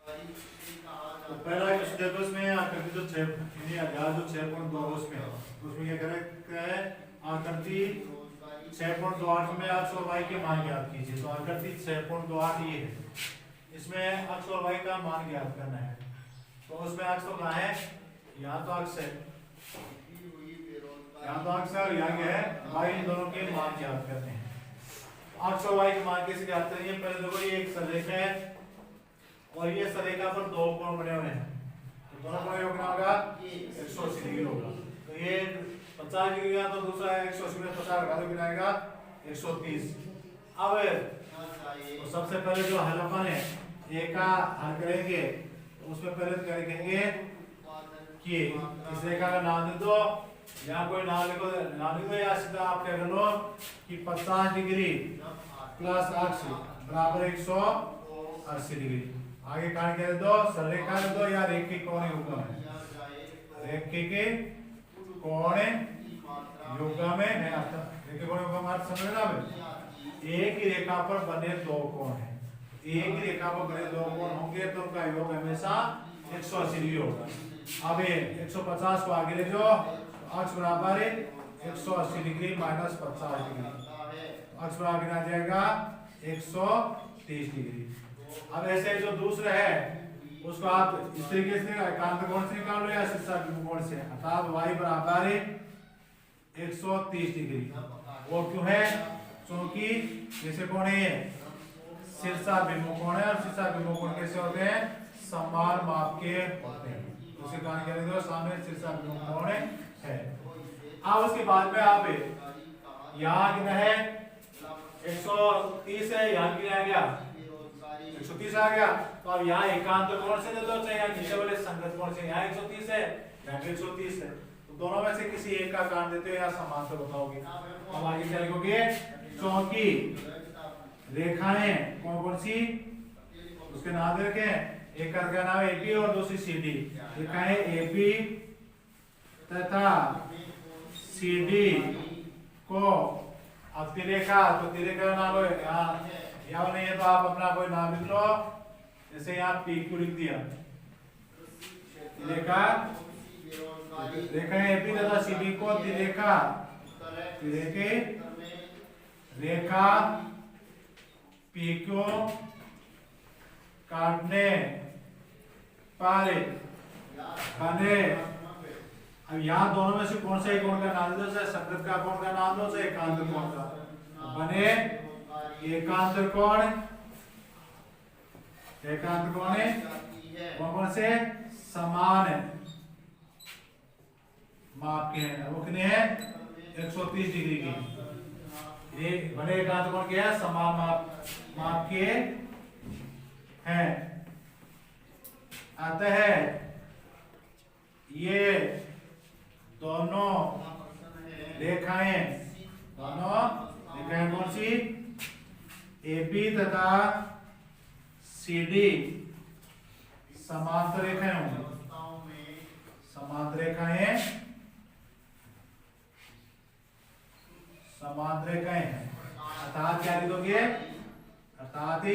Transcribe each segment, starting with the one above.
तो पहला जो सिलेबस में आकृति जो 6.2 उसमें क्या है आकृति 6.28 में x और y के मान ज्ञात कीजिए। तो आकृति 6.28 ये है, इसमें x और y का मान ज्ञात करना है। तो उसमें x तो कहाँ है, यहाँ तो x है, यहाँ तो x है और यहाँ क्या है y, इन दोनों के मान ज्ञात करने हैं। x और y के मान कैसे ज्ञात करेंगे, पहले देखो ये एक सरेखा है और ये सरेखा पर दो कोण बने हुए हैं, तो दोनों कोण योग होगा 180 डिग्री होगा। तो ये 50 डिग्री का, तो दूसरा 180 में 50 घटा दो आएगा 130। अब तो सबसे पहले जो हल अपन है ए का हल करेंगे, तो उसमें पहले करेंगे कि इस रेखा का नाम दे दो, यहाँ कोई नाम लिखो या सीधा आप क्या कर लो कि 50 डिग्री प्लस x बराबर 180 डिग्री। आगे कहां कह दो, सररेखा दे दो या रेखिक कोण युग्म है, रेखिक कोण युग्म है। रेखिक कोण युग्म अर्थ समझ रहे हो, एक ही रेखा पर बने दो कोण है, एक ही रेखा पर बने दो कोण होंगे तो उनका योग हमेशा 180 डिग्री होगा। अब 150 को आगे ले जाओ, x बराबर 180 डिग्री माइनस 50 डिग्री, x बराबर आ जाएगा 130 डिग्री। अब ऐसे जो दूसरा है उसको आप इस तरीके से एकांत कोण से निकाल लो या शीर्षक कोण से, अर्थात y बराबर 130 डिग्री। वो क्यों है, क्योंकि जैसे कोण है शीर्षा विमुख कोण है और शीर्षा विमुख कोण कैसे होते हैं, समान माप के होते हैं। उसी कारण कह रहे हो सामने शीर्षा विमुख कोण है। अब उसके बाद में आप यहाँ कितना है 130 है, यहाँ कितना आ गया 130 आ गया। तो अब यहाँ एकांत कोण से दे दो, चाहे यहाँ नीचे वाले संगत कोण से, यहाँ 130 है यहाँ 130 है, तो दोनों में से किसी एक का काट देते हो या समांतर बताओगे। अब आगे क्या लिखोगे, चौकी रेखाएं कौन कौन सी, उसके नाम दे रखे, एक का नाम है एपी और दूसरी सीडी। रेखाएं एपी तथा सीडी को अब तिरेखा, तो तिरेखा का नाम है यहाँ नहीं है तो आप अपना कोई नाम लिख लो, जैसे यहाँ पी क्यू लिख दिया। तिरेखा रेखा एपी तथा सीडी को तिरेखा तिरेके रेखा पी क्यू काटने पर बने। अब यहाँ दोनों में से कौन सा एक कोण का नाम दो, चाहे संगत का कोण का नाम दो, चाहे एकांत कोण का, बने एकांत कोण। एकांत कोण है कौन कौन से, समान माप के हैं, वो कितने हैं 130 डिग्री की। ये बने एकांत कोण क्या है, समान माप के हैं। अतः ये दोनों रेखाएं कौन सी, एपी तथा सीडी समांतर रेखाएं होंगी, समांतर रेखाएं समांतर रेखाएं हैं। अर्थात क्या लिखोगे, अर्थात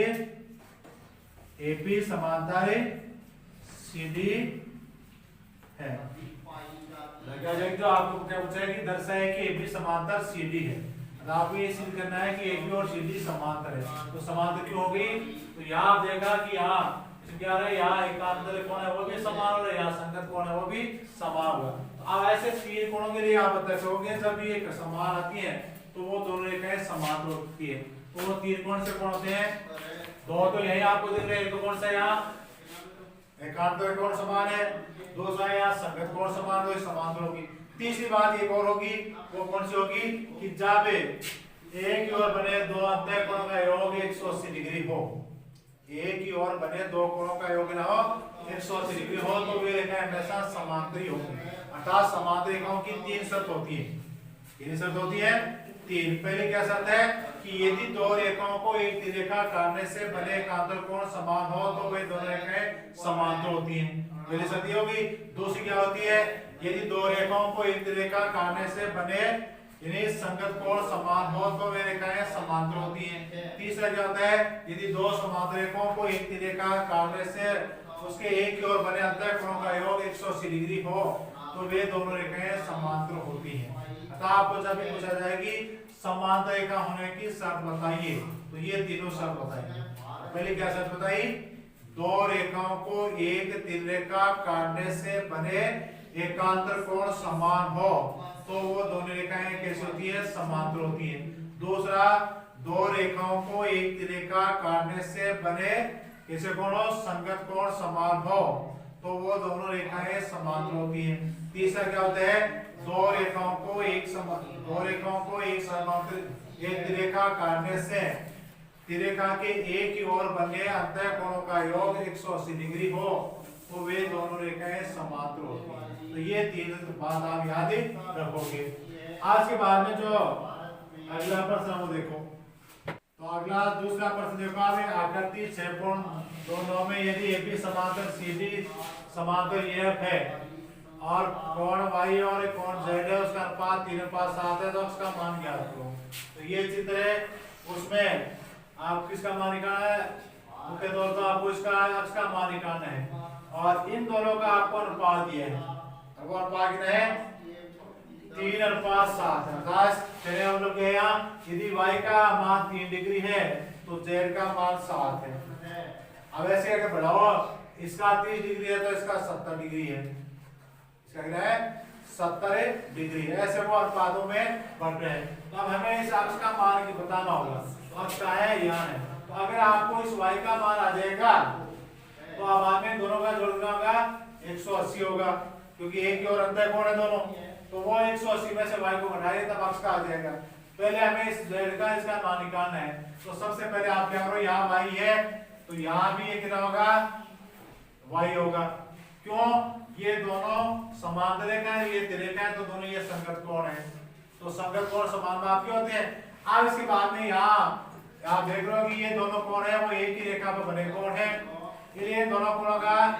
एपी समांतर सीडी है। तो आपको क्या पूछा है कि दर्शाए कि एबी समांतर सीडी है, तो आपको ये सिद्ध करना है कि एबी और सीडी समांतर है। तो समांतर क्यों होगी, तो यहाँ आप देखा कि यहाँ क्या है, यहाँ एकांतर कोण है वो भी समान होगा, यहाँ संगत कोण है वो भी समान होगा। तो अब ऐसे तीन कोणों के लिए आप बताओगे जब ये समान आती है तो वो दोनों रेखाएं समान होती है। तो वो तीन कोण से कौन होते हैं, दो तो यही आपको दिख रहे हैं, एक तो कौन सा यहाँ एकांत कोण समान है, दूसरा यहाँ संगत कोण समान हो, समांतर होगी। तीसरी बात एक और होगी, वो कौन सी होगी कि जब एक की ओर बने दो अंतः कोणों का योग 180 डिग्री हो, एक की ओर बने दो कोणों का योग ना हो 180 डिग्री हो, तो वे रेखाएं हमेशा समांतरी होंगी। अर्थात समांतर रेखाओं की तीन शर्त होती है। कितनी शर्त होती है, तीन। पहली क्या शर्त है कि यदि दो रेखाओं को एक रेखा काटने से बने एकांतर कोण समान हो तो वे दोनों रेखाएं समांतर होती हैं, पहली शर्त ये होगी। दूसरी क्या होती है, यदि दो रेखाओं को एक रेखा काटने से बने यानी संगत कोण समान हो तो वे रेखाएं समांतर होती हैं। तीसरा क्या होता है, यदि दो समांतर रेखाओं को एक रेखा काटने से उसके एक की ओर बने अंतः कोणों का योग 180 डिग्री हो तो वे दोनों रेखाएं समांतर होती हैं। अतः आपको जब भी पूछा जाएगी समांतर रेखा होने की शर्त बताइए, तो ये तीनों शर्त बताइए। पहले क्या शर्त बताई? दो रेखाओं को एक तिल रेखा काटने से बने एकांतर कोण समान हो तो वो दोनों रेखाएं कैसी होती है? समांतर होती है। दूसरा, दो रेखाओं को एक तिल रेखा काटने से बने कैसे कोण हो? संगत कोण समान हो तो वो दोनों रेखाएं समांतर होती हैं। तीसरा क्या होता है? दो रेखाओं को एक समांतर एक तिल रेखा काटने से तिरेखा के एक की ओर बने अंतः कोणों का योग 180 डिग्री हो तो वे दोनों रेखाएं समांतर होती हैं। तो ये तीन बात आप याद रखोगे। आज के बाद में जो अगला प्रश्न वो देखो, तो अगला दूसरा प्रश्न देखो आप, आकृति 6.29 में यदि AB समांतर CD समांतर EF है और कोण Y और कोण Z है, उसका अनुपात 3:7 है तो उसका मान ज्ञात करो। तो ये चित्र है, उसमें आप किसका मान निकालना है? मुख्य तौर पर आपको इसका अक्ष का मान निकालना है और इन दोनों का आपको अनुपात दिया है। आपको अनुपात कितना है? 3:7। अर्थात चलिए हम लोग यहाँ यदि y का मान 3 डिग्री है तो z का मान 7 है। अब ऐसे करके बढ़ाओ, इसका 30 डिग्री है तो इसका 70 डिग्री है, इसका क्या है? 70 डिग्री है। ऐसे वो अनुपातों में बढ़ रहे हैं। तो अब हमें इस अक्ष का मान बताना होगा। अक्ष का है यहाँ है, तो अगर आपको इस y का मान आ जाएगा तो अब हमें दोनों का जोड़ना होगा 180 होगा, क्योंकि एक की ओर अंतर कोण है दोनों, तो वो 180 में से y को घटाइए तब अक्ष का आ जाएगा। पहले हमें इस z का इसका मान निकालना है। तो सबसे पहले आप क्या करो, यहाँ y है तो यहाँ भी ये कितना होगा? y होगा। क्यों? ये दोनों समांतर रेखा है, ये तिरेखा है, तो दोनों ये संगत कोण है, तो संगत कोण समान माप के होते हैं। अब इसके बाद में यहाँ आप देख रहे हो कि ये दोनों कोण है वो एक ही रेखा पर बने कोण है, इसलिए दोनों कोणों का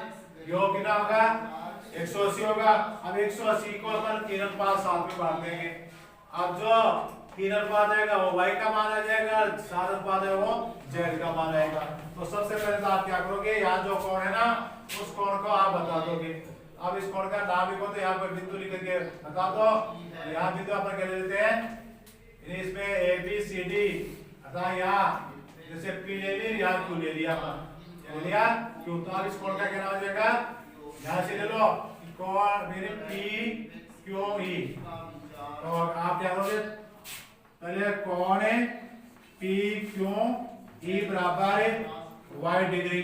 योग कितना होगा? 180 होगा। अब 180 को अपन 3:7 में बांट देंगे। अब जो 3:7 आएगा वो y का मान आ जाएगा, 7:7 है वो z का मान आएगा। तो सबसे पहले तो आप क्या करोगे, यहाँ जो कोण है ना उस कोण को आप बता दोगे। अब इस कोण का नाम लिखो, तो यहाँ पर बिंदु लिख के बता दो। यहाँ बिंदु अपन क्या ले लेते हैं, इसमें ABCD, अतः यहाँ जैसे P ले ली, यहाँ Q ले लिया अपन, लिया Q। तो अब इस कोण का क्या नाम हो जाएगा? यहाँ से ले लो कोण मेरे PQE। तो आप क्या करोगे, पहले कोण PQE बराबर y डिग्री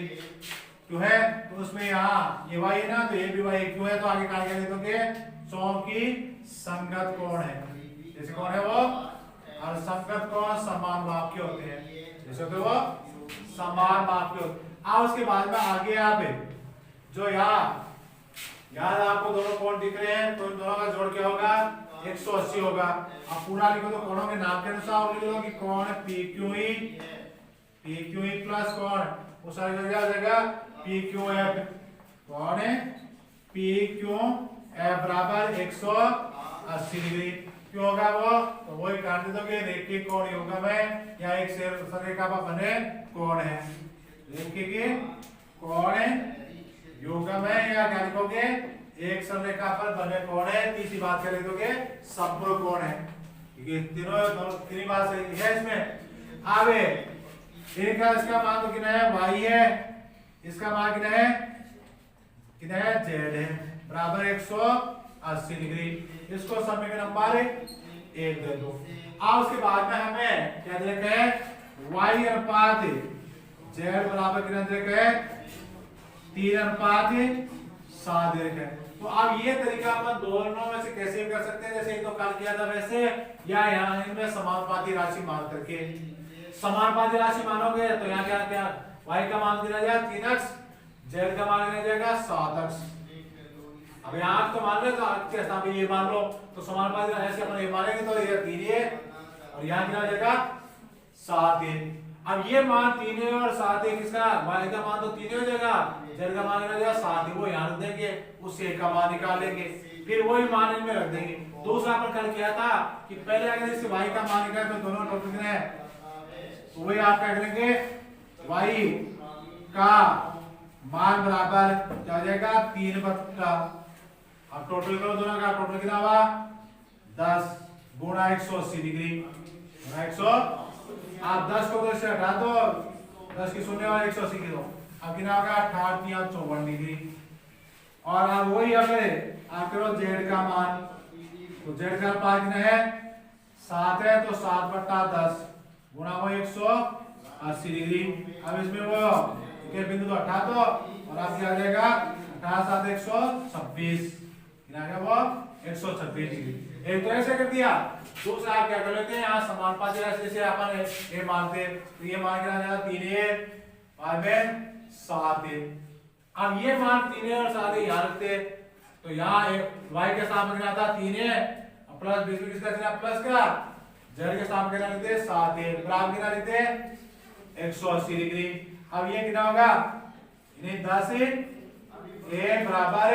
क्यों है, तो उसमें यहाँ ये y है ना, तो ये भी y क्यों है, तो आगे क्या लिख दोगे? 100 की संगत कोण है। जैसे कौन है वो? और संगत कोण समान माप के होते हैं, जैसे तो वो समान माप के होते हैं। अब उसके बाद में आगे आप जो यहाँ आपको दोनों कोण दिख रहे हैं, तो इन दोनों का जोड़ क्या होगा? 180 होगा। अब पूरा लिखो तो कोणों के नाम के अनुसार लिख लो कि कोण PQE प्लस कोण उस आगे क्या हो जाएगा? PQF। कोण PQF बराबर 180 डिग्री क्यों होगा वो? तो वही काट दे दोगे, रेखीय कोण युग्म है या एक सररेखा पर बने कोण है, रेखीय कोण युग्म है या क्या लिखोगे? एक सररेखा पर बने कोण है। तीसरी बात क्या लिख दोगे? समकोण कोण है, क्योंकि तीन बात सही है इसमें। आगे इनका इसका मान तो कितना है? y है, इसका मान कितना है? z है बराबर 180 डिग्री। इसको समीकरण नंबर 1 दे दो। अब उसके बाद में हमें क्या दे रखा है? y अनुपात z बराबर कितना दे रखा है? 3:7 दे रखा है। तो अब ये तरीका अपन दोनों में से कैसे कर सकते हैं, जैसे एक तो कल किया था वैसे, या यहाँ इनमें समानुपाती राशि मान करके। समानुपाती राशि मानोगे तो यहाँ क्या क्या y का मान दिया जाएगा 3x, z का मान दिया जाएगा 7x। अब यहाँ तो मान लो, तो आपके स्थान पे ये मान लो, तो समानुपाती ऐसे अपन ये मानेंगे तो ये 3 और यहाँ कितना हो जाएगा? 7। अब ये मान 3 और 7 किसका? y का मान तो 3 हो जाएगा, z का मान हो जाएगा 7, वो यहाँ रख देंगे, उससे का मान निकाल लेंगे, फिर वही मान इनमें रख देंगे। दूसरा अपन कल किया था कि पहले अगर इससे y का मान निकाले तो दोनों टोटल कितना है, तो वही आप क्या करेंगे? y का मान बराबर क्या हो जाएगा 3/। अब टोटल करो दोनों का, टोटल कितना हुआ 10 गुणा 180 डिग्री गुणा 100। आप 10 को 2 से हटा दो, 10 की शून्य और 180 की दो, अब कितना होगा 58 या 54 डिग्री। और अब वही अगर आप करो जेड का मान, तो जेड का मान कितना है 7 है, तो 7/10 गुणा वो 180 डिग्री। अब इसमें वो के बिंदु तो हटा दो और आप क्या आ जाएगा 18 7 126, कितना आ गया वो 126 डिग्री। एक तो ऐसे कर दिया, दूसरा आप क्या कर लेते हैं यहाँ समानुपाती राशि जैसे अपन ये मानते, तो ये मान कितना जाएगा 3a और में 7a। अब ये मान 3a और 7a यहाँ रखते, तो यहाँ y के सामने कितना था 3a प्लस बीच में किसका कितना प्लस का z के सामने कितना लिखते 7a बराबर कितना लिखते 180 डिग्री। अब ये कितना होगा 10 a बराबर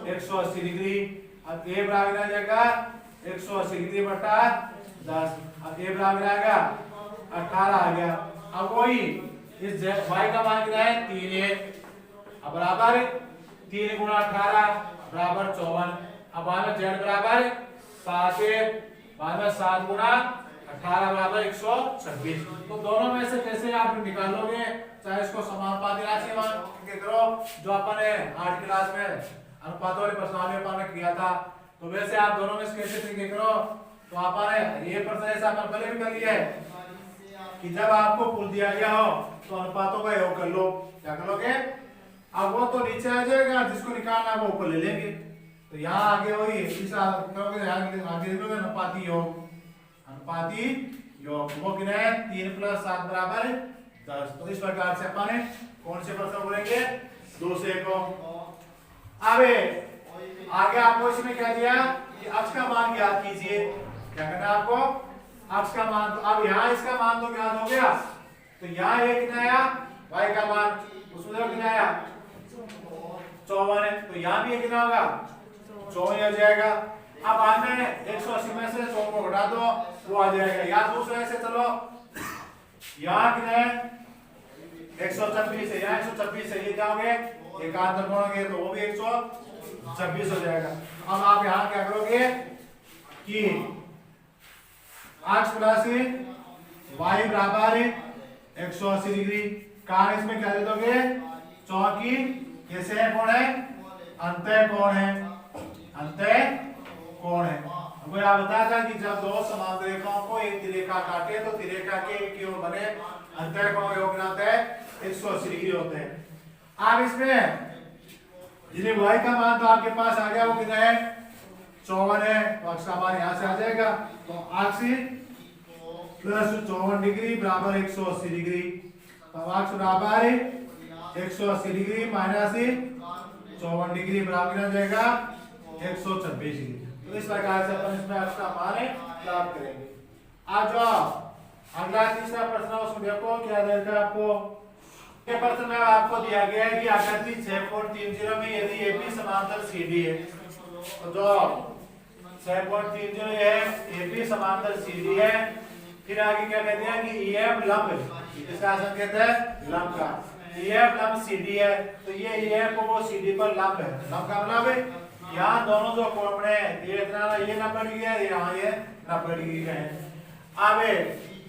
180 डिग्री। अब a बराबर आ जाएगा 180 डिग्री बटा 10, अब a बराबर आएगा 18 आ गया। अब वही इस y का मान कितना है 3a, अब बराबर 3 गुणा 18 बराबर 54। अब बाद में z बराबर 7a, बाद में 7 गुणा 18 बराबर 126। तो दोनों में से कैसे आप निकालोगे, चाहे इसको समानुपाती राशि मान के करो जो अपन ने 8 क्लास में अनुपातों वाले प्रश्नावली में अपन किया था, तो वैसे आप दोनों में से कैसे तरीके करो। तो अपन ये प्रश्न ऐसा अपन पहले भी कर लिया है कि जब आपको पुल दिया गया हो तो अनुपातों का योग कर लो, क्या करोगे अब वो तो नीचे आ जाएगा, जिसको निकालना है वो ऊपर ले लेंगे। तो यहाँ आगे वही इस करोगे आगे लिखोगे अनुपाती योग, अनुपाती योग वो कितना है 3 + 7 बराबर 10। तो इस प्रकार से अपन कौन से प्रश्न बोलेंगे दूसरे को। अब आगे आपको इसमें क्या दिया कि अक्ष का मान ज्ञात कीजिए, क्या करना है आपको अक्ष का मान। तो अब यहाँ इसका मान तो ज्ञात हो गया, तो यहाँ ये कितना आया y का मान, उसमें तो कितना आया 54 है, तो यहाँ भी कितना होगा 54 हो जाएगा। अब बाद में 180 में से 100 को घटा दो वो आ जाएगा। या दूसरे से चलो यहाँ कितना है 126 है, यहाँ 126 है, ये क्या हो गए एकांतर कोण हो गए, तो वो भी 126 हो जाएगा। अब आप यहाँ क्या करोगे कि अक्ष प्लस y बराबर 180 डिग्री, कारण इसमें क्या दे दोगे चौकी कैसे है कोण है अंतः कोण है, अंतः कोण है। हमको यह बताया था कि जब दो समांतर रेखाओं को एक त्रिरेखा काटे तो त्रिरेखा के एक ओर बने अंतः कोण योग होता है 180 डिग्री होते हैं। अब इसमें जिन्हें y का मान तो आपके पास आ गया, वो कितना है 54 है, तो अक्ष का मान यहाँ से आ जाएगा, तो अक्ष प्लस 54 डिग्री बराबर 180 डिग्री, तो अक्ष बराबर 180 डिग्री माइनस 54 डिग्री बराबर कितना जाएगा 126 डिग्री। तो इस प्रकार से अपन इसमें अक्ष का मान प्राप्त करेंगे। आज जो अगला तीसरा प्रश्न उसमें देखो क्या देगा आपको। ये प्रश्न में आपको दिया गया है कि आकृति 6.30 में यदि AP समांतर CD है, तो जो 6.30 है AP समांतर CD है, फिर आगे क्या कहते हैं कि EF लंब, इसका संकेत है लंब का, EF लंब CD है, तो ये EF को वो CD पर लंब है। लंब का मतलब यहाँ दोनों जो कोण बने ये इतना ये 90 डिग्री है, यहाँ ये 90 डिग्री का है। अब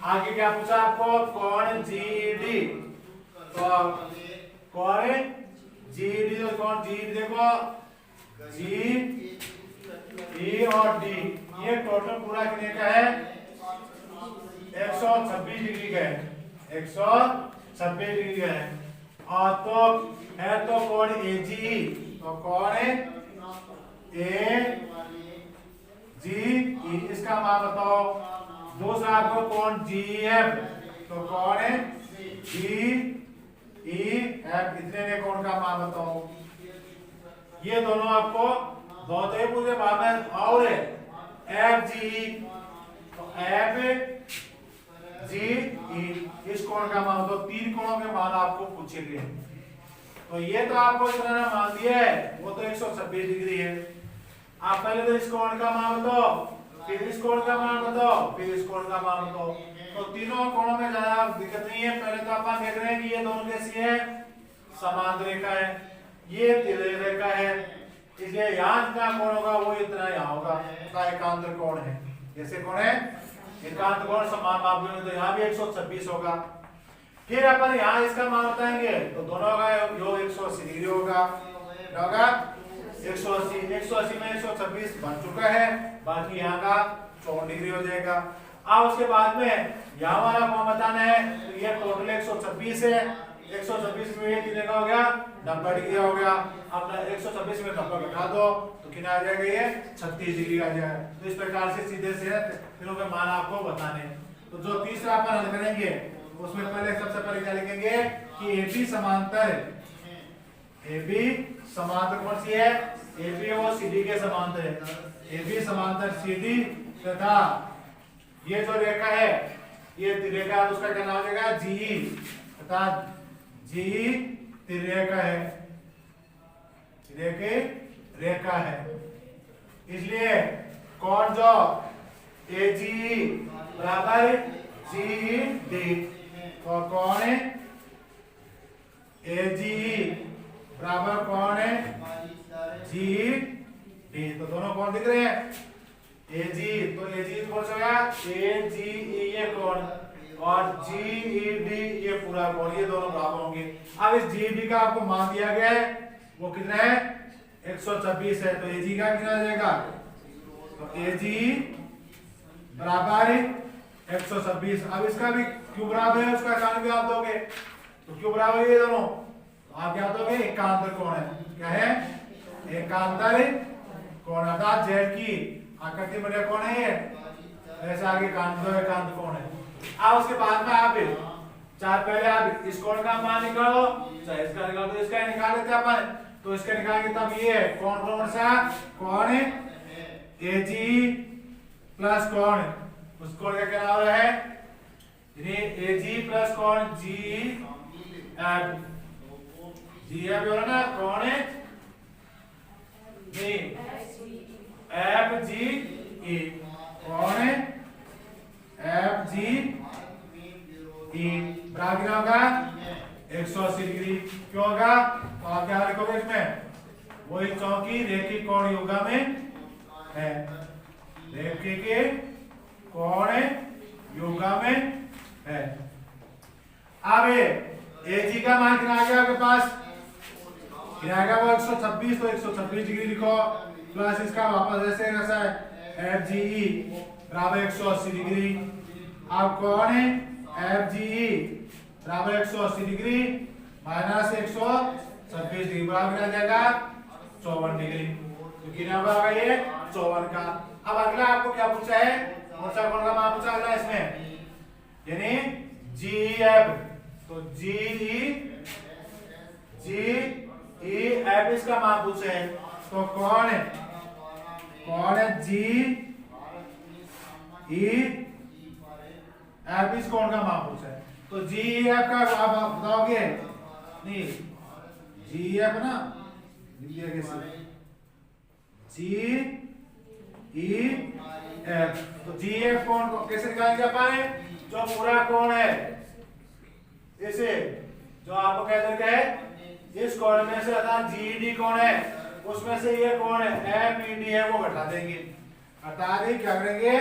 आगे क्या पूछा आपको कोण GD, तो कोण GD, तो कोण GD देखो G E और D ये टोटल पूरा कितने का है 126 डिग्री का है, 126 डिग्री का है। और तो है तो कोण AGE, तो कोण AGE इसका मान बताओ। दूसरा आपको कोण GEF, तो कोण GEF इतने ने कोण का मान बताओ। ये दोनों आपको दो तो पूरे बाद में और FGE, तो FGE इस कोण का मान तो 3 कोणों के मान आपको पूछे गए। तो ये तो आपको इतना मान दिया है, वो तो 126 डिग्री है। आप पहले तो इस कोण का मान बताओ, फिर इस कोण का मान बताओ, फिर इस कोण का मान बताओ। तो तीनों कोणों में ज्यादा दिक्कत नहीं है। पहले तो अपन देख रहे हैं कि ये दोनों कैसी है समांतर रेखा है, ये तिर्यक रेखा है, इसलिए यहाँ जितना कोण होगा वो इतना यहाँ होगा, इसका एकांतर कोण है। जैसे कोण है एकांत कोण समान माप में, तो यहाँ भी 126 होगा। फिर अपन यहाँ इसका मान बताएंगे तो दोनों का योग 180 डिग्री होगा, होगा 180, 180 में 126 बन चुका है, बाकी यहाँ का 54 डिग्री हो जाएगा। अब उसके बाद में यहाँ वाला कोण बताना है, तो ये टोटल 126 है, 126 में ये कितने का हो गया 90 डिग्री हो गया। अब 126 में 90 घटा दो तो कितना आ जाएगा, ये 36 डिग्री आ जाएगा। तो इस प्रकार से सीधे से तीनों के मान आपको बताने। तो जो तीसरा अपन हल करेंगे उसमें पहले सबसे पहले क्या लिखेंगे कि AB समांतर, AB समांतर कौन सी है, AB और CD के समांतर है। AB समांतर CD तथा ये जो रेखा है ये रेखा, उसका क्या नाम हो जाएगा GE, तथा GE तिर्यका है, रेखा है। इसलिए कौन जो AGE बराबर GED, तो कौन है AGE बराबर कौन है GED, तो दोनों कौन दिख रहे हैं AGE, तो AGE कौन सा होगा AGE ये कौन और GED ये पूरा कौन, ये दोनों बराबर होंगे। अब इस GED का आपको मान दिया गया है वो कितना है 126 है, तो AGE का कितना आ जाएगा, तो AGE बराबर 126। अब इसका भी क्यों बराबर है उसका कारण भी आप दोगे, तो क्यों बराबर है ये दोनों, तो आप क्या दोगे एकांतर कोण है, क्या है एकांतर कोण, अर्थात Z की आकृति में कौन है ये, ऐसे आगे एकांत कोण है। अब उसके बाद में आप पहले आप इस कोण का मान निकालो, चाहे इसका निकालो, तो इसका निकाल लेते अपन, तो इसका निकालेंगे तब ये कोण कौन सा कोण AGE प्लस कोण, उस कोण का क्या नाम है AGE प्लस कोण GEF, GEF बोला ना कोण FGE, कौन है FGE बराबर होगा 180 डिग्री। क्यों होगा, तो आप क्या लिखोगे इसमें, वही चौकी रेखिक कोण योगा में है, रेखिक कोण योगा में है। अब AG का मान कितना आ गया आपके पास, कितना आ गया वो 126, तो 126 डिग्री लिखो, प्लस इसका वापस ऐसे कैसा है FGE बराबर 180 डिग्री। अब कौन है FGE बराबर 180 डिग्री माइनस 126 डिग्री बराबर आ जाएगा 54 डिग्री, तो कितना होगा ये 54 का। अब अगला आपको क्या पूछा है, कौन सा कोण का मान पूछा अगला इसमें, यानी GEF, तो GEF इसका मान पूछे है, तो कौन है GEF इस कोण का मान पूछा है, तो GEF का आप बताओगे नहीं, GEF ना लिखिए कैसे GEF, तो GEF कोण को कैसे निकालेंगे अपन, जो पूरा कोण है इसे जो आपको कह देते हैं इस कोण में से अर्थात GED कोण है उसमें से ये कोण है FED है वो घटा देंगे, हटा दे क्या करेंगे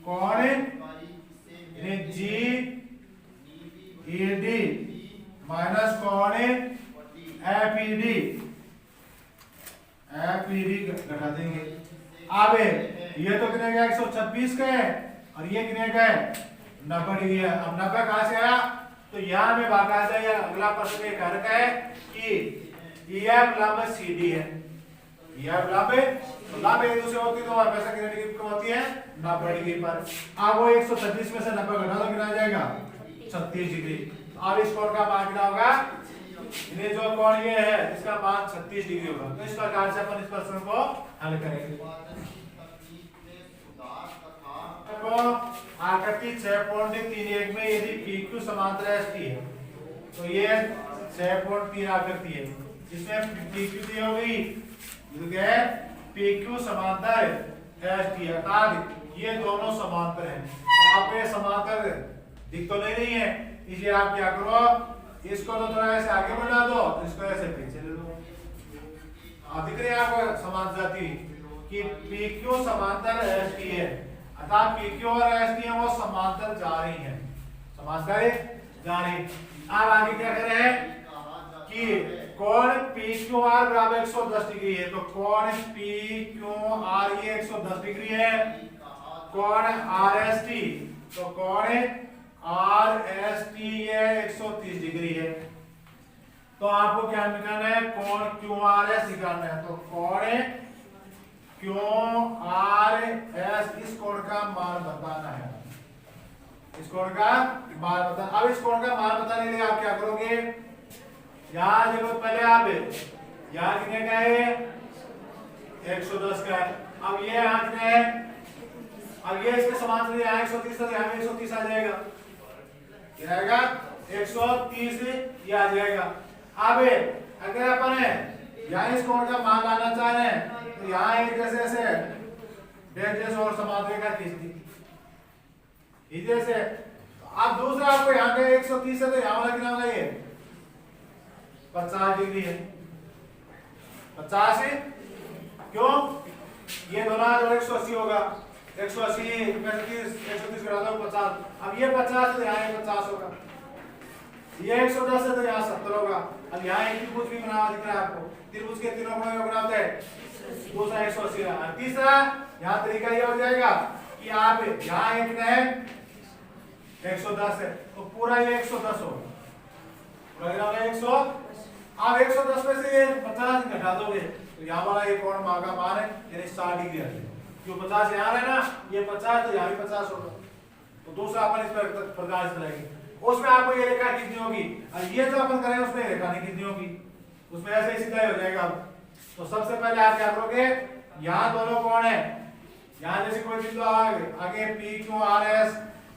कोण GED माइनस कोण FED घटा देंगे। अब ये तो कितने का 126 का है और ये कितने का है 90 डिग्री है। अब 90 कहां से आया, तो यहाँ में बाकायदा या अगला प्रश्न ये कह रखा है कि EF लंब CD है, EF लंब एक दूसरे होती तो वैसा कितने डिग्री पर होती है 90 डिग्री पर। अब वो 126 में से 90 घटा दो कितना आ जाएगा 36 डिग्री। अब इस कोण का मान कितना होगा, ये जो कोण ये है इसका मान 36 डिग्री होगा। तो इस प्रकार से अपन इस प्रश्न को हल करेंगे। तो आकृति 6.31 में यदि PQ समांतर ST है तो ये 6.3 आकृति है, इसमें PQ दी हो गई PQ समांतर ST अर्थात ये दोनों समांतर हैं। तो आप ये समांतर दिख तो नहीं है, इसलिए आप क्या करो इसको तो थोड़ा ऐसे आगे बढ़ा दो, इसको ऐसे पीछे ले दो। अब दिख रही है आपको समान जाति कि PQ समांतर ST है, अर्थात PQ और ST है वो समांतर जा रही है, समांतर जा रही। अब आगे क्या कर रहे हैं कि कोण PQR बराबर 110 डिग्री है, तो कोण PQR ये 110 डिग्री है, कोण RST तो कोण RST ये 130 डिग्री है। तो आपको क्या निकालना है, कोण QRS निकालना है, तो कोण QRS इस कोण का मान बताना है, इस कोण का मान बताना। अब इस कोण का मान बताने के लिए आप क्या करोगे, यहां देखो पहले आप यहां कितने का है 110 का है, अब ये यहां कितने है, अब ये इसके समांतर यहां 130 है, यहां 130 आ जाएगा, क्या आएगा 130 ये आ जाएगा। अब अगर अपन यहां इस कोण का मान लाना चाह रहे हैं तो यहां एक जैसे ऐसे डेढ़ जैसे और समांतर का खींच दी इधर से। अब दूसरा आपको यहां का 130 है तो यहां वाला कितना होगा, ये 50 डिग्री है, 50 क्यों, ये दोनों 180 होगा, 180 130 करा दो 50। अब ये 50 तो यहाँ 50 होगा, ये 110 है तो यहाँ 70 होगा। अब यहाँ एक त्रिभुज भी बना दिख रहा है आपको, त्रिभुज के तीनों कोणों का गुणा होता है दूसरा 180 है। तीसरा यहाँ तरीका ये हो जाएगा कि आप यहाँ एक है 110 है तो पूरा ये 110 होगा, पूरा 100। आप 110 में से ये 50 घटा दोगे तो यहाँ वाला ये कोण का मान है यानी 60 डिग्री आ जाएगा, क्यों 50 यहाँ है ना, ये 50 तो यहाँ भी 50 होगा। तो दूसरा अपन इस पर प्रकाश करेंगे, उसमें आपको ये रेखा खींचनी होगी, और ये जो अपन करें उसमें रेखा नहीं खींचनी होगी, उसमें ऐसे ही सीधा हो जाएगा। तो सबसे पहले आप क्या करोगे, यहाँ दोनों कोण है, यहाँ जैसे कोई बिंदु आगे PQRS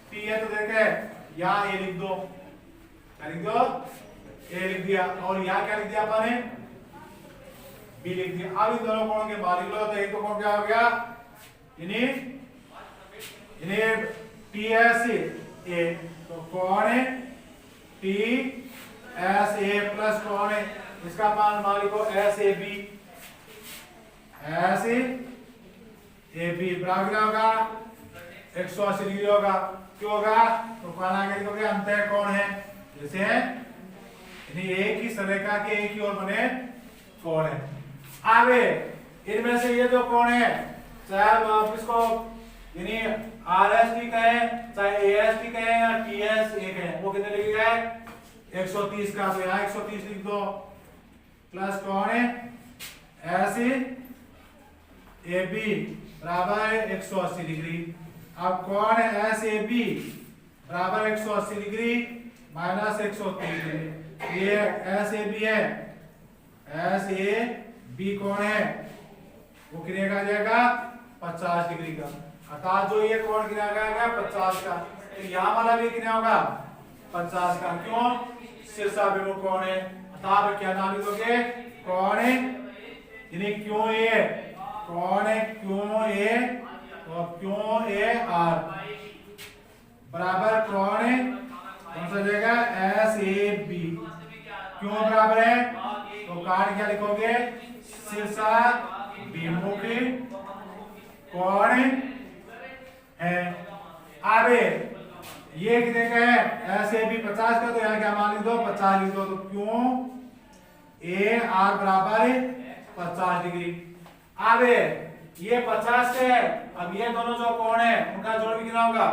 P है तो देखे यहाँ A लिख दो, क्या लिख दो, A लिख दिया, और यहाँ क्या लिख दिया अपन ने, B लिख दिया। अब इन दोनों कोणों के मान लिख लो, तो एक तो कोण क्या हो गया, इन्हीं TSA, तो कोण TSA प्लस कोण इसका मान लिखो SAB, SAB बराबर होगा 180 डिग्री होगा, क्यों होगा, तो कोण आगे लिखोगे अंतः कोण है, जैसे एक ही सरेखा के एक ही ओर बने कोण है। आगे इनमें से ये जो कोण है, चाहे आप इसको यानी RST कहें, चाहे AST कहें या TSA कहें, वो कितने लिख गए 130 का, तो यहाँ 130 लिख दो, प्लस कोण SAB बराबर 180 डिग्री। अब कोण SAB बराबर 180 डिग्री माइनस 130 डिग्री, ये SAB है, SAB कोण है वो कितने का आ जाएगा 50 डिग्री का, अर्थात जो ये कोण कितना आएगा 50 का, तो यहाँ वाला भी कितना होगा 50 का, क्यों शीर्षाभिमुख कोण है, अर्थात क्या नाम लिखोगे, कोण यानी क्यों ए, कोण क्यों ए और क्यों ए आर बराबर कोण कौन सा जाएगा SAB, क्यों बराबर है, तो काट क्या लिखोगे शीर्षाभिमुख कोण है। अब ये कितने का है SAB 50 का, तो यहाँ क्या मान लिख दो 50 लिख दो, तो क्यों AR बराबर 50 डिग्री। अब ये 50 है, अब ये दोनों जो कोण है उनका जोड़ भी कितना होगा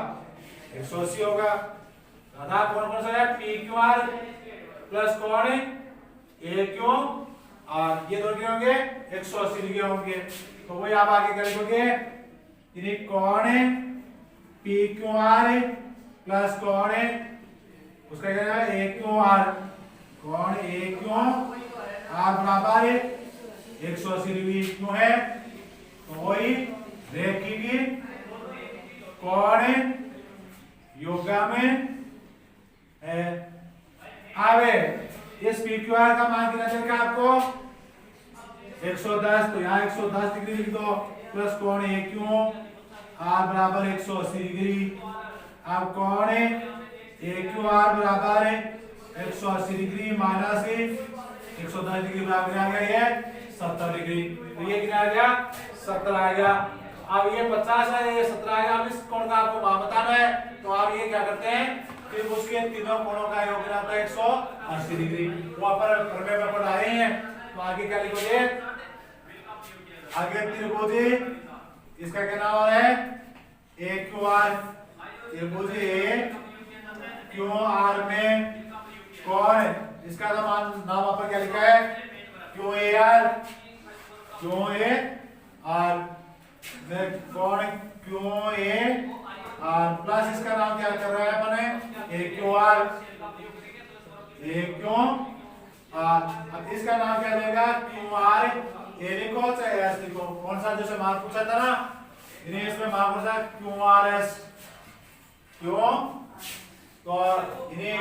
180 होगा, अर्थात कौन कौन सा है PQR प्लस कोण AQR, ये दोनों क्या होंगे 180 डिग्री होंगे। तो वही आप आगे कर लिखोगे यानी कोण PQR प्लस कोण उसका क्या है AQR, कोण AQR बराबर 180 डिग्री क्यों है, तो वही रेखीय कोण योगामें है। अब इस PQR का मान कितना देगा आपको 110, तो यहाँ 110 डिग्री लिख दो, प्लस कोण AQR बराबर 180 डिग्री। अब कोण AQR बराबर 180 डिग्री माइनस 110 डिग्री बराबर आ गया ये 70 डिग्री। तो ये कितना आ गया 70 आ गया। अब ये 50 है, ये 17 आ गया। अब इस कोण का आपको मान बताना है, तो आप ये क्या करते हैं कि उसके तीनों कोणों का योग आता है 180 डिग्री। वहां पर प्रमेय में पढ़ाए हैं, तो आगे क्या लिखोगे, आगे त्रिभुजी इसका क्या नाम है ए क्यू आर। त्रिभुजी ए क्यू आर में कौन, इसका नाम पर क्या लिखा है Q A R. Q A R कौन क्यू ए आर प्लस इसका नाम क्या कर रहा है अपने ए क्यू आर। ए क्यू आर, अब इसका नाम क्या देगा क्यू आर। ए लिखो चाहे एस लिखो, कौन सा जैसे मार्क पूछा था ना, इन्हें इसमें मार्क पूछा क्यू आर एस। क्यों तो इन्हें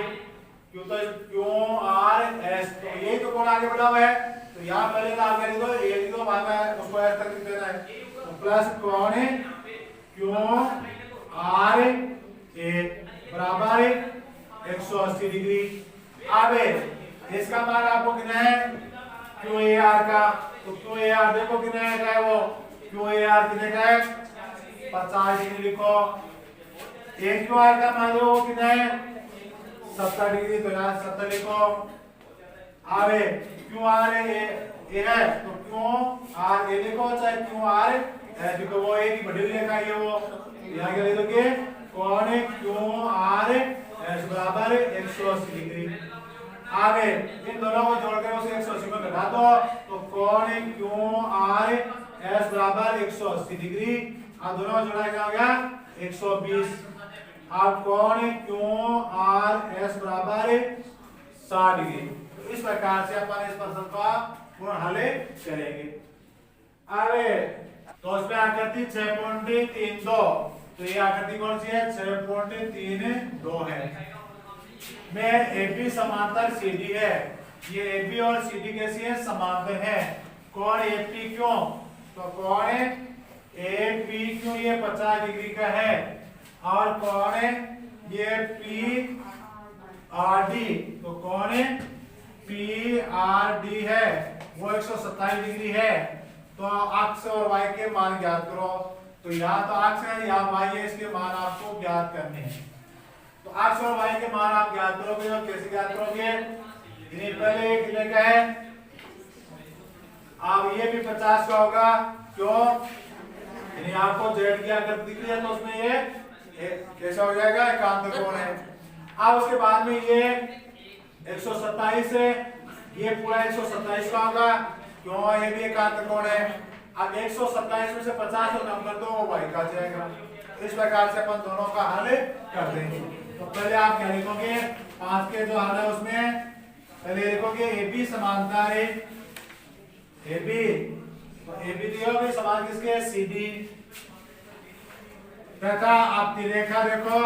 क्यों तो क्यू आर एस, तो यही तो कोण आगे बढ़ा हुआ है। तो यहाँ पहले ना आगे लिख दो, ए लिख दो, बाद में उसको एस तक लिख देना है। तो प्लस कौन है क्यू आर ए बराबर 180 डिग्री। अब इसका मान आपको कितना है क्यू ए आर का, तो क्यू ए आर देखो कितना है वो क्यू ए आर कितने का है 50 डिग्री लिखो। ए क्यू आर का मान लो कितना है 70 डिग्री, तो यहाँ 70 लिखो। अब क्यू आर ए है तो क्यू आर ए लिखो चाहे क्यू आर देखो वो ए की बड़ी रेखा है वो, यहाँ क्या लिखोगे कौन है क्यू आर एस बराबर 180 डिग्री। आगे इन दोनों को जोड़कर उसे 180 में घटा दो, तो कौन है क्यू आर एस बराबर 180 डिग्री। अब दोनों जोड़ा क्या हो गया 120। अब कौन है क्यू आर एस बराबर 60 डिग्री। तो इस प्रकार से अपन इस प्रश्न का पूर्ण हल करेंगे। आगे तो इसमें आकृति 6.32, तो ये आकृति कौन सी है 6.32 है। में एबी समांतर सीडी है, ये एबी और सीडी कैसी है समांतर है। कौन एपी क्यों, तो कौन है एपी क्यों ये 50 डिग्री का है, और कौन है ये पी आर डी, तो कौन है पी आर डी है वो 127 डिग्री है। तो अक्ष और वाई के मान ज्ञात करो। तो यहाँ तो अक्ष है यहाँ वाई है, इसके मान आपको ज्ञात करने हैं। तो अक्ष और वाई के मान आप ज्ञात करोगे, और कैसे ज्ञात करोगे, इन्हें पहले कितने का है, अब ये भी 50 का होगा, क्यों यानी आपको जेड की आकृति दिख रही है, तो उसमें ये कैसा हो जाएगा एकांत कोण है। अब उसके बाद में ये 127 है, ये पूरा 127 का होगा, क्यों ये भी एकांत कोण है। अब 127 में से 50 को कम कर दो वो वाई का जाएगा। इस प्रकार से अपन दोनों का हल कर देंगे। तो पहले आप क्या लिखोगे 5 के जो हल है उसमें पहले लिखोगे ए बी समांतर है, ए बी तो ए बी दिया भी समान किसके सी डी तथा आप तिरेखा देखो,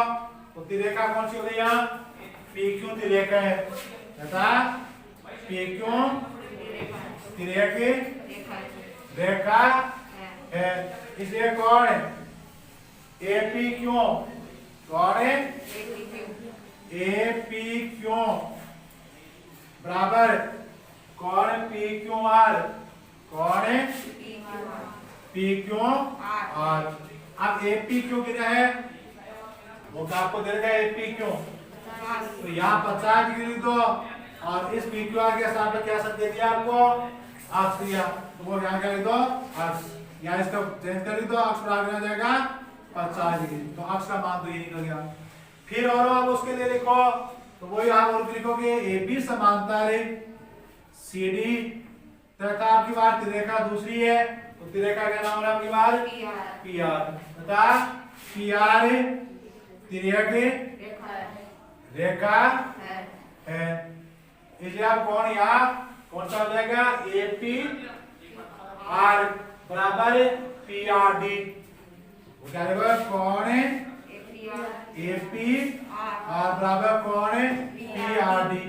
तो तिरेखा कौन सी हो गई यहाँ पी क्यू तिरेखा है तथा पी क्यू तिरेखी रेखा है, इसलिए कौन है ए पी क्यू, कौन है ए पी क्यू बराबर कौन पी क्यू आर, कौन है पी क्यू आर। अब ए पी क्यू कितना है वो आपको दे देगा ए पी क्यू, तो यहाँ 50 डिग्री दो और इस पी क्यू आर के साथ क्या संकेत दिया आपको अक्ष दिया, तो वो यहाँ क्या लिख दो अक्ष, यहाँ इसका चेंज कर दो अक्ष बराबर आ जाएगा 50 डिग्री, तो अक्ष का मान तो ये निकल गया। फिर और आप उसके लिए लिखो, तो वही आप और लिखोगे ए बी समांतर है सी डी तथा आपकी बार तिरेखा दूसरी है, तो तिरेखा का नाम है आपकी बार पी आर तथा पी आर तिरेखी रेखा है, इसलिए आप कौन यहाँ कौन सा हो जाएगा ए पी आर बराबर पी आर डी, क्या लिखोगे कौन है ए पी आर बराबर कौन है P R D,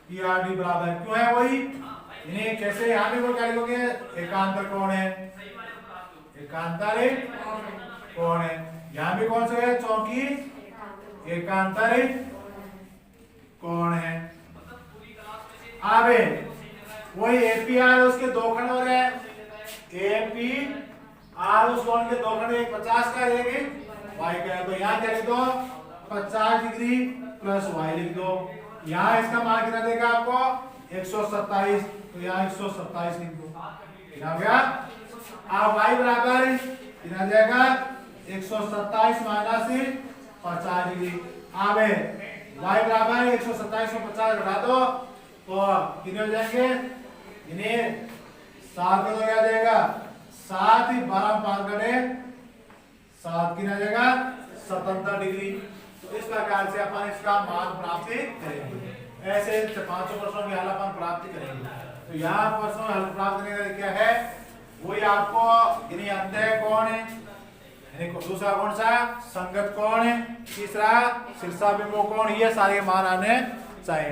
P R D बराबर क्यों है वही इन्हें कैसे यहाँ पे वो क्या लिखोगे एकांतर कौन है, एकांतर कौन है, यहाँ भी कौन से है चौकी एकांतर कोण है। अब वही एपीआर उसके दो खंड हो रहे हैं, एपीआर उस कोण के दो खंड, एक 50 का एक वाई का है, तो यहाँ क्या लिख दो 50 डिग्री प्लस वाई लिख दो। यहाँ इसका मान कितना देगा आपको 127, तो यहाँ 127 लिख दो, क्या हो गया। अब y बराबर कितना जाएगा 127 माइनस 50 डिग्री। अब y बराबर 127 को 50 घटा दो तो कितने हो जाएंगे, इन्हें 7 को तो क्या जाएगा 7 ही 12 5 घटे 7 कितना जाएगा 77 डिग्री। तो इस प्रकार से अपन इसका मान प्राप्त करेंगे। ऐसे 500 प्रश्नों के हल अपन प्राप्त करेंगे। तो यहाँ प्रश्नों हल प्राप्त करने का क्या है, वही आपको यानी अंतः कोण है, यानी दूसरा कौन सा संगत कोण है, तीसरा शीर्षाभिमुख कोण, ये सारे मान आने चाहिए।